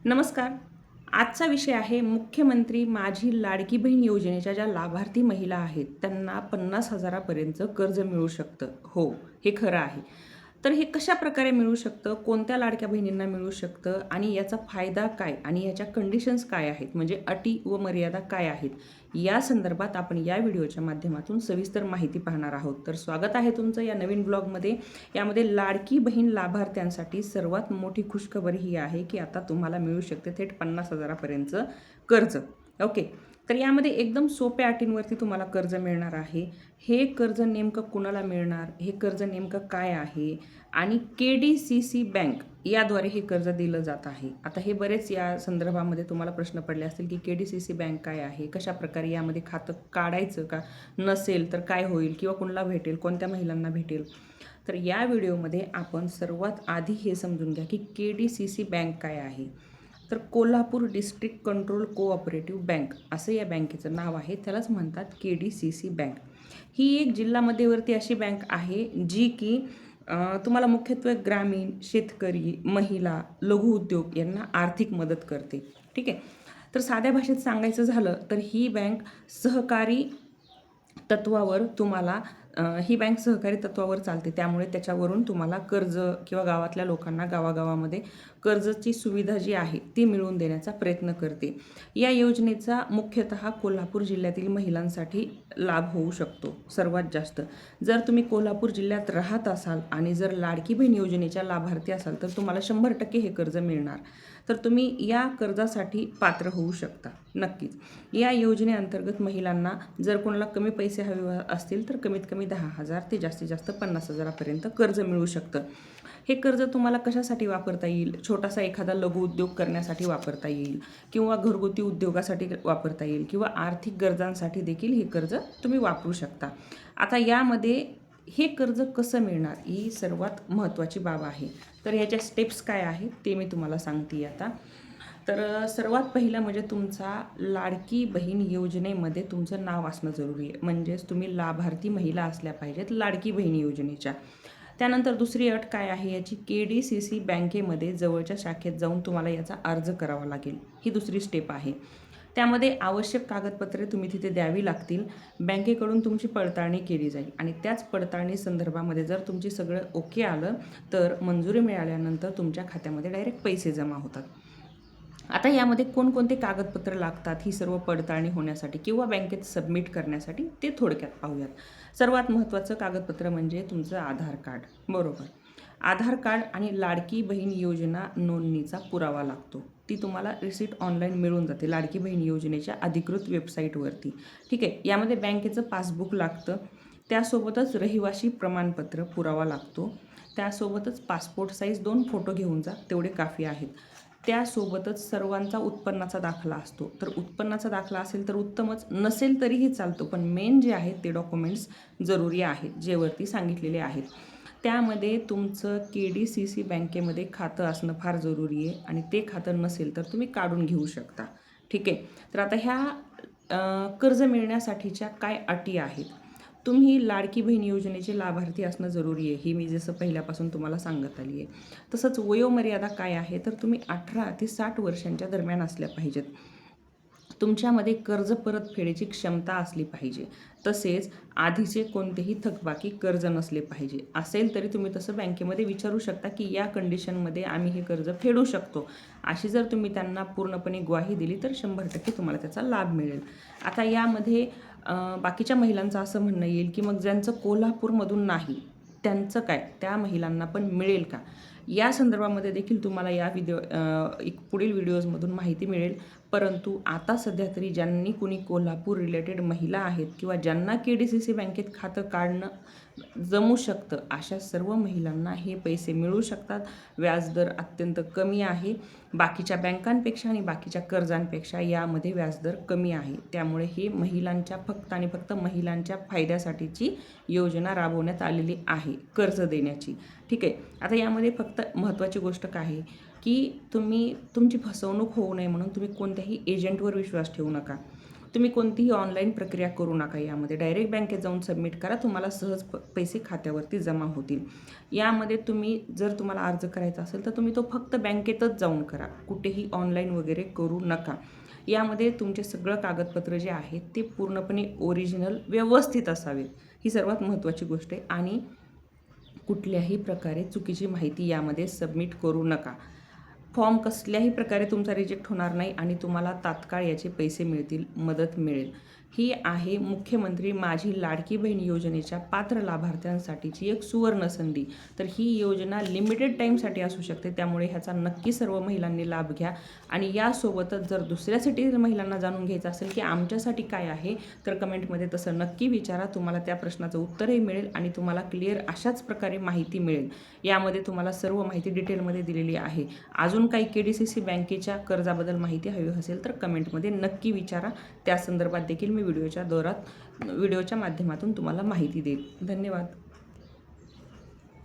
नमस्कार. आजचा विषय आहे मुख्यमंत्री माझी लाडकी बहीण योजनेच्या ज्या लाभार्थी महिला आहेत, त्यांना 50,000 पर्यंत कर्ज मिळू शकतं. हो, हे खरं आहे. तर हे कशाप्रकारे मिळू शकतं? कोणत्या लाडक्या बहिणींना मिळू शकतं? आणि याचा फायदा काय? आणि याच्या कंडिशन्स काय आहेत? म्हणजे अटी व मर्यादा काय आहेत? या संदर्भात आपण या व्हिडिओच्या माध्यमातून सविस्तर माहिती पाहणार आहोत. तर स्वागत आहे तुमचं या नवीन ब्लॉगमध्ये. यामध्ये लाडकी बहीण लाभार्थ्यांसाठी सर्वात मोठी खुशखबर ही आहे, की आता तुम्हाला मिळू शकते थेट 50,000 पर्यंतचं कर्ज. ओके. तर यामध्ये एकदम सोप्या अटींवरती तुम्हाला कर्ज मिळणार आहे. हे कर्ज नेमकं कुणाला मिळणार? हे कर्ज नेमकं काय आहे? आणि KDCC बँक याद्वारे हे कर्ज दिलं जात आहे. आता हे बरेच या संदर्भामध्ये तुम्हाला प्रश्न पडले असतील, की KDCC बँक काय आहे? कशाप्रकारे यामध्ये खातं काढायचं का? नसेल तर काय होईल? किंवा कुणाला भेटेल? कोणत्या महिलांना भेटेल? तर या व्हिडिओमध्ये आपण सर्वात आधी हे समजून घ्या, की KDCC बँक काय आहे? तर Kolhapur district control cooperative bank असं या बँकेचं नाव आहे. त्यालाच म्हणतात KDCC बँक. ही एक जिल्हा मध्यवर्ती अशी बँक आहे, जी की तुम्हाला मुख्यत्वे ग्रामीण, शेतकरी, महिला, लघु उद्योग यांना आर्थिक मदत करते. ठीक आहे. तर साध्या भाषेत सांगायचं झालं तर ही बँक सहकारी तत्त्वावर तुम्हाला ही बँक सहकारी तत्त्वावर चालते. त्यामुळे त्याच्यावरून तुम्हाला कर्ज किंवा गावातल्या लोकांना गावागावामध्ये कर्जाची सुविधा जी आहे ती मिळवून देण्याचा प्रयत्न करते. या योजनेचा मुख्यतः कोल्हापूर जिल्ह्यातील महिलांसाठी लाभ होऊ शकतो सर्वात जास्त. जर तुम्ही कोल्हापूर जिल्ह्यात राहत असाल आणि जर लाडकी बहीण योजनेच्या लाभार्थी असाल तर तुम्हाला 100% हे कर्ज मिळणार. तर तुम्ही या कर्जासाठी पात्र होऊ शकता नक्कीच. या योजनेअंतर्गत महिलांना जर कोणाला कमी पैसे हवे असतील तर कमीत कमी 10,000 ते जास्तीत जास्त 50,000 पर्यंत कर्ज मिळू शकतं. हे कर्ज तुम्हाला कशासाठी वापरता येईल? छोटासा एखादा लघु उद्योग करण्यासाठी वापरता येईल किंवा घरगुती उद्योगासाठी वापरता येईल किंवा आर्थिक गरजांसाठी देखील हे कर्ज तुम्ही वापरू शकता. आता यामध्ये हे कर्ज कसं मिळणार ही सर्वात महत्त्वाची बाब आहे. तर ह्याच्या स्टेप्स काय आहेत ते मी तुम्हाला सांगते आता. तर सर्वात पहिलं म्हणजे तुमचा लाडकी बहीण योजनेमध्ये तुमचं नाव असणं जरुरी आहे. म्हणजेच तुम्ही लाभार्थी महिला असल्या पाहिजेत लाडकी बहीण योजनेच्या. त्यानंतर दुसरी अट काय आहे याची, KDCC बँकेमध्ये जवळच्या शाखेत जाऊन तुम्हाला याचा अर्ज करावा लागेल. ही दुसरी स्टेप आहे. त्यामध्ये आवश्यक कागदपत्रे तुम्ही तिथे द्यावी लागतील. बँकेकडून तुमची पडताळणी केली जाईल आणि त्याच पडताळणी संदर्भामध्ये जर तुमची सगळं ओके आलं तर मंजुरी मिळाल्यानंतर तुमच्या खात्यामध्ये डायरेक्ट पैसे जमा होतात. आता यामध्ये कोणकोणते कागदपत्र लागतात ही सर्व पडताळणी होण्यासाठी किंवा बँकेत सबमिट करण्यासाठी ते थोडक्यात पाहूयात. सर्वात महत्त्वाचं कागदपत्र म्हणजे तुमचं आधार कार्ड. बरोबर. आधार कार्ड आणि लाडकी बहीण योजना नोंदणीचा पुरावा लागतो. ती तुम्हाला रिसीट ऑनलाईन मिळून जाते लाडकी बहीण योजनेच्या अधिकृत वेबसाईटवरती. ठीक आहे. यामध्ये बँकेचं पासबुक लागतं. त्यासोबतच रहिवासी प्रमाणपत्र पुरावा लागतो. त्यासोबतच पासपोर्ट साईज 2 फोटो घेऊन जा, तेवढे काफी आहेत. त्यासोबतच सर्वांचा उत्पन्नाचा दाखला असतो. तर उत्पन्नाचा दाखला असेल तर उत्तमच, नसेल तरीही चालतो. पण मेन जे आहेत ते डॉक्युमेंट्स जरुरी आहेत, जे वरती सांगितलेले आहेत. त्यामध्ये तुमचं KDCC बँकेमध्ये खातं असणं फार जरुरी आहे आणि ते खातं नसेल तर तुम्ही काढून घेऊ शकता. ठीक आहे. तर आता ह्या कर्ज मिळण्यासाठीच्या काय अटी आहेत? तुम्ही लाडकी बहीण योजनेचे लाभार्थी असणं जरुरी आहे. ही मी जसं पहिल्यापासून तुम्हाला सांगत आली आहे. तसंच वयोमर्यादा काय आहे? तर तुम्ही 18 ते 60 वर्षांच्या दरम्यान असल्या पाहिजेत. तुमच्यामध्ये कर्ज परतफेडीची क्षमता असली पाहिजे. तसेच आधीचे कोणतेही थकबाकी कर्ज नसले पाहिजे. असेल तरी तुम्ही तसं बँकेमध्ये विचारू शकता, की या कंडिशनमध्ये आम्ही हे कर्ज फेडू शकतो. अशी जर तुम्ही त्यांना पूर्णपणे ग्वाही दिली तर 100% तुम्हाला त्याचा लाभ मिळेल. आता यामध्ये बाकीच्या महिलांचं असं म्हणणं येईल, की मग ज्यांचं कोल्हापूरमधून नाही, त्यांचं काय? त्या महिलांना पण मिळेल का? या संदर्भामध्ये देखील तुम्हाला या एक पुढील व्हिडिओजमधून माहिती मिळेल. परंतु आता सध्या तरी ज्यांनी कुणी कोल्हापूर रिलेटेड महिला आहेत किंवा ज्यांना KDCC बँकेत खातं काढणं जमू शकतं, अशा सर्व महिलांना हे पैसे मिळू शकतात. व्याजदर अत्यंत कमी आहे. बाकीच्या बँकांपेक्षा आणि बाकीच्या कर्जांपेक्षा यामध्ये व्याजदर कमी आहे. त्यामुळे हे महिलांच्या फक्त आणि फक्त महिलांच्या फायद्यासाठीची योजना राबवण्यात आलेली आहे, कर्ज देण्याची. ठीक आहे. आता यामध्ये फक्त महत्त्वाची गोष्ट काय आहे, की तुमची फसवणूक होऊ नये म्हणून तुम्ही कोणत्याही एजंटवर विश्वास ठेवू नका. तुम्ही कोणतीही ऑनलाईन प्रक्रिया करू नका. यामध्ये डायरेक्ट बँकेत जाऊन सबमिट करा, तुम्हाला सहज पैसे खात्यावरती जमा होतील. यामध्ये तुम्ही जर तुम्हाला अर्ज करायचा असेल तर तुम्ही तो फक्त बँकेतच जाऊन करा, कुठेही ऑनलाईन वगैरे करू नका. यामध्ये तुमचे सगळं कागदपत्र जे आहेत ते पूर्णपणे ओरिजिनल व्यवस्थित असावेत, ही सर्वात महत्त्वाची गोष्ट आहे. आणि कुठल्याही प्रकारे चुकीची माहिती यामध्ये सबमिट करू नका. फॉर्म कसल्याही प्रकारे तुमचा रिजेक्ट होणार नाही आणि तुम्हाला तात्काळ याचे पैसे मिळतील, मदत मिळेल. ही आहे मुख्यमंत्री माझी लाडकी बहीण योजनेच्या पात्र लाभार्थ्यांसाठीची एक सुवर्ण संधी. तर ही योजना लिमिटेड टाईमसाठी असू शकते, त्यामुळे ह्याचा नक्की सर्व महिलांनी लाभ घ्या. आणि यासोबतच जर दुसऱ्या सिटीतील महिलांना जाणून घ्यायचं असेल की आमच्यासाठी काय आहे, तर कमेंटमध्ये तसं नक्की विचारा. तुम्हाला त्या प्रश्नाचं उत्तरही मिळेल आणि तुम्हाला क्लिअर अशाच प्रकारे माहिती मिळेल. यामध्ये तुम्हाला सर्व माहिती डिटेलमध्ये दिलेली आहे. अजून काही KDCC बँकेच्या कर्जाबद्दल माहिती हवी असेल तर कमेंटमध्ये नक्की विचारा. त्या संदर्भात देखील मी व्हिडिओच्या माध्यमातून तुम्हाला माहिती देईल. धन्यवाद.